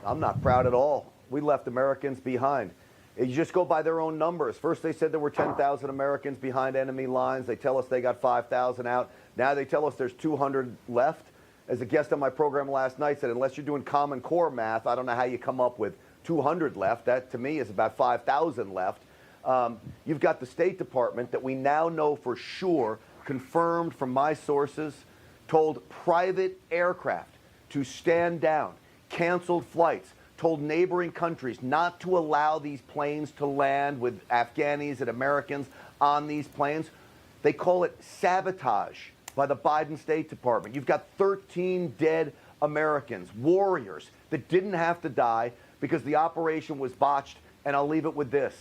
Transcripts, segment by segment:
I'm not proud at all. We left Americans behind. You just go by their own numbers. First, they said there were 10,000 Americans behind enemy lines. They tell us they got 5,000 out. Now they tell us there's 200 left. As a guest on my program last night said, unless you're doing Common Core math, I don't know how you come up with 200 left. That, to me, is about 5,000 left. You've got the State Department that we now know for sure, confirmed from my sources, told private aircraft to stand down, canceled flights, told neighboring countries not to allow these planes to land with Afghanis and Americans on these planes. They call it sabotage by the Biden State Department. You've got 13 dead Americans, warriors that didn't have to die because the operation was botched. And I'll leave it with this.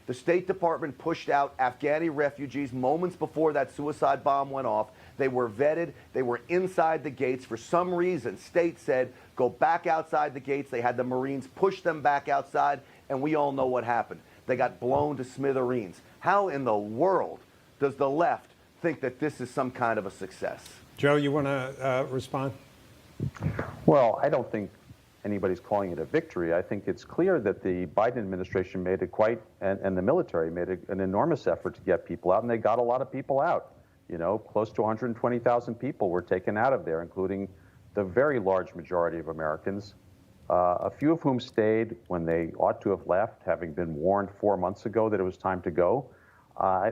The State Department pushed out Afghani refugees moments before that suicide bomb went off. They were vetted. They were inside the gates. For some reason, state said, go back outside the gates. They had the Marines push them back outside, and we all know what happened. They got blown to smithereens. How in the world does the left think that this is some kind of a success? Joe, you want to respond? Well, I don't think anybody's calling it a victory. I think it's clear that the Biden administration made it and the military made an enormous effort to get people out, and they got a lot of people out. You know, close to 120,000 people were taken out of there, including the very large majority of Americans, a few of whom stayed when they ought to have left, having been warned 4 months ago that it was time to go.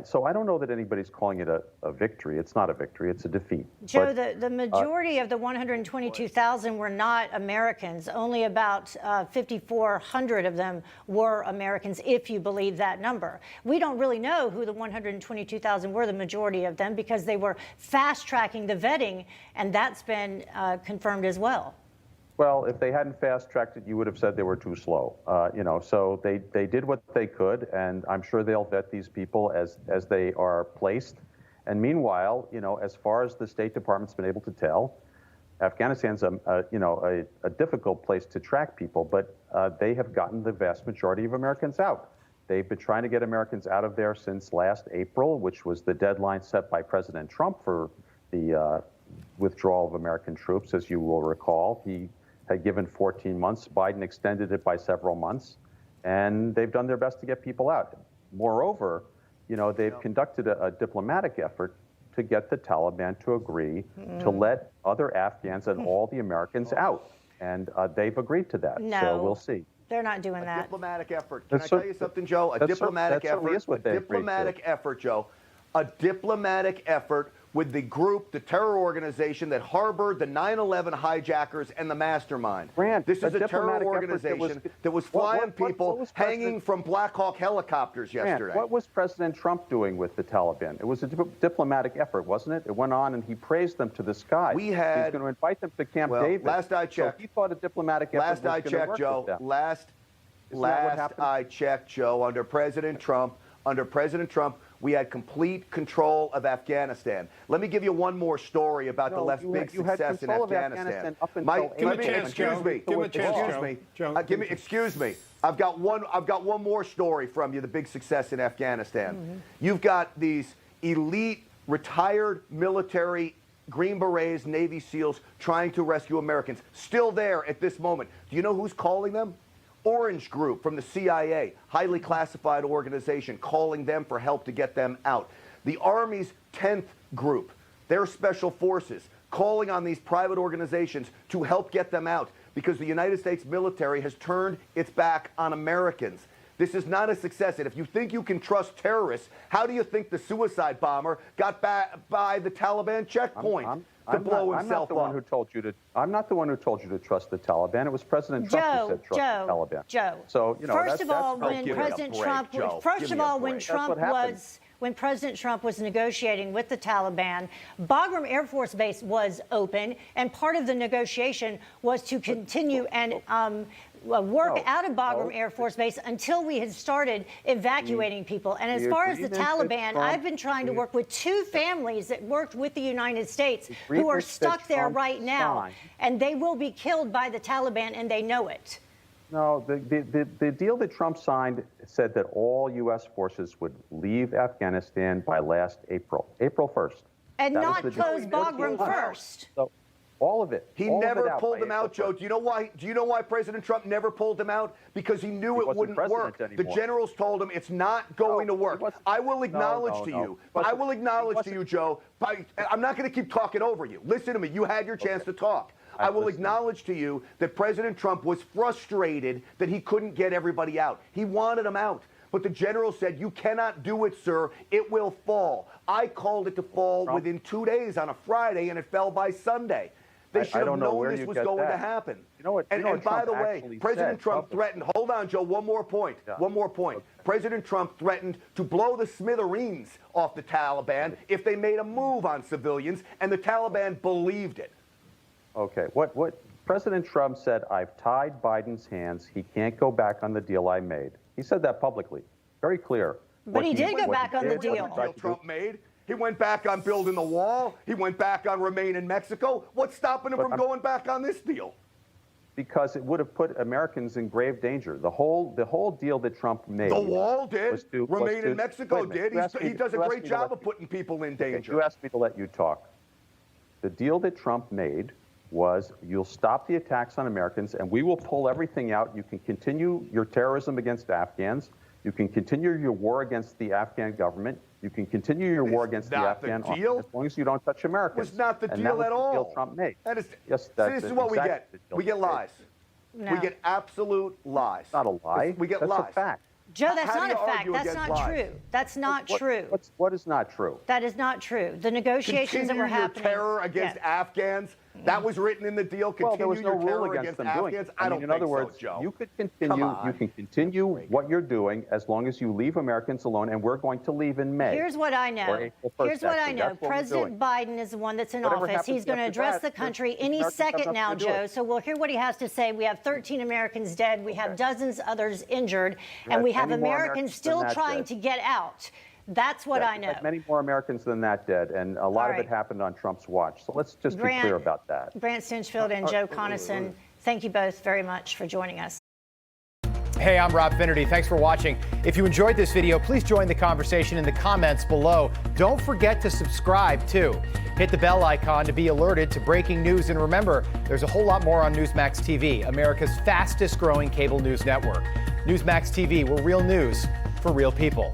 So I don't know that anybody's calling it a victory. It's not a victory. It's a defeat. Joe, the majority of the 122,000 were not Americans. Only about 5,400 of them were Americans, if you believe that number. We don't really know who the 122,000 were, the majority of them, because they were fast-tracking the vetting, and that's been confirmed as well. Well, if they hadn't fast-tracked it, you would have said they were too slow. You know, so they did what they could, and I'm sure they'll vet these people as they are placed. And meanwhile, you know, as far as the State Department's been able to tell, Afghanistan's a difficult place to track people, but they have gotten the vast majority of Americans out. They've been trying to get Americans out of there since last April, which was the deadline set by President Trump for the withdrawal of American troops, as you will recall. He had given 14 months. Biden extended it by several months, and they've done their best to get people out. Moreover, you know, they've conducted a diplomatic effort to get the Taliban to agree to let other Afghans and all the Americans out, and they've agreed to that. No, so we'll see. They're not doing that. Diplomatic effort. Can I tell you something, Joe? A diplomatic effort. A diplomatic effort, Joe. A diplomatic effort with the group, the terror organization that harbored the 9/11 hijackers and the mastermind. Grant, this is a terror organization that was flying people hanging from Black Hawk helicopters yesterday. Grant, what was President Trump doing with the Taliban? It was a diplomatic effort, wasn't it? It went on, and he praised them to the sky. We He's had going to invite them to Camp David. Last I checked, so he thought a diplomatic effort was going to work with them. Last I checked, Joe, under President Trump, we had complete control of Afghanistan. Let me give you one more story about the left's big success in Afghanistan. Excuse me. I've got one more story from you, the big success in Afghanistan. You've got these elite, retired military Green Berets, Navy SEALs trying to rescue Americans. Still there at this moment. Do you know who's calling them? Orange Group from the CIA, highly classified organization, calling them for help to get them out. The Army's 10th Group, their special forces, calling on these private organizations to help get them out because the United States military has turned its back on Americans. This is not a success. And if you think you can trust terrorists, how do you think the suicide bomber got by the Taliban checkpoint? To blow himself up. I'm not the one who told you to trust the Taliban. It was President Trump who said trust the Taliban. Joe. So, you know, first of all, when President Trump was negotiating with the Taliban, Bagram Air Force Base was open, and part of the negotiation was to continue and work out of Bagram Air Force Base until we had started evacuating people. And as far as the Taliban, I've been trying to work with two families that worked with the United States who are stuck there right now, and they will be killed by the Taliban, and they know it. No, the deal that Trump signed said that all U.S. forces would leave Afghanistan by last April 1st. And not close Bagram first. All of it. He All of it never out pulled by them out, April Joe. 1st. Do you know why? Do you know why President Trump never pulled them out? Because he knew He it wasn't wouldn't president work. The anymore. generals told him it's not going No, to work. he wasn't- I will acknowledge no, to no. you. He I wasn't- will acknowledge he to you, wasn't- Joe. I'm not going to keep talking over you. Listen to me. You had your chance to talk. I will listened. acknowledge to you that President Trump was frustrated that he couldn't get everybody out. He wanted them out. But the general said, you cannot do it, sir. It will fall. I called it to fall Trump- within 2 days on a Friday, and it fell by Sunday. They I should have don't know known where this you was get going to that. happen. You know what- And, you know and what by Trump the way, actually President said Trump publicly. threatened, hold on, Joe, one more point. Yeah. One more point. Okay. President Trump threatened to blow the smithereens off the Taliban if they made a move on civilians, and the Taliban believed it. Okay. What President Trump said, I've tied Biden's hands. He can't go back on the deal I made. He said that publicly. Very clear. But he did go back on the did, what he deal. tried to do- Trump made. He went back on building the wall. He went back on remain in Mexico. What's stopping him But from I'm- going back on this deal? Because it would have put Americans in grave danger. The whole deal that Trump made. The wall did. was to- Remain was to- in Mexico wait a minute. did. You asked He me- does a you asked great me to job let of me- putting people in danger. You asked me to let you talk. The deal that Trump made was you'll stop the attacks on Americans and we will pull everything out. You can continue your terrorism against Afghans. You can continue your war against the Afghan government. You can continue your war against the not the Afghan army deal. as long as you don't touch Americans. was not the And deal that at was the all. deal Trump made. That is, Yes, see, that's this is what we exactly get. the deal We get Trump made. lies. No. We get absolute lies. It's not a lie. We get That's lies. a fact. Joe, that's How do not you a fact. argue That's against not lies? true. That's not true. What is not true? That is not true. The negotiations that Continue were your happening. terror against Yeah. Afghans. That was written in the deal. Continue Well, there was no your terror rule against them doing Afghans. it. I don't in think other words, so, Joe. you could Come continue. on. You can continue what you're doing as long as you leave Americans alone, and we're going to leave in May. Here's what I know. Or April 1st, Here's what I actually. know. That's what we're President doing. Biden is the one that's in Whatever office. happens He's going to after address that, the country the any Americans have second nothing now, to do Joe. with. So we'll hear what he has to say. We have 13 Americans dead. We have dozens others injured. You And we have have many more Americans Americans still than that trying dead. to get out. That's what Yeah, I we know. had many more Americans than that dead, and a lot All of right. it happened on Trump's watch. So let's just be Grant- clear about that. Grant Stinchfield and Joe Conason, thank you both very much for joining us. Hey, I'm Rob Finnerty. Thanks for watching. If you enjoyed this video, please join the conversation in the comments below. Don't forget to subscribe, too. Hit the bell icon to be alerted to breaking news. And remember, there's a whole lot more on Newsmax TV, America's fastest growing cable news network. Newsmax TV, where real news for real people.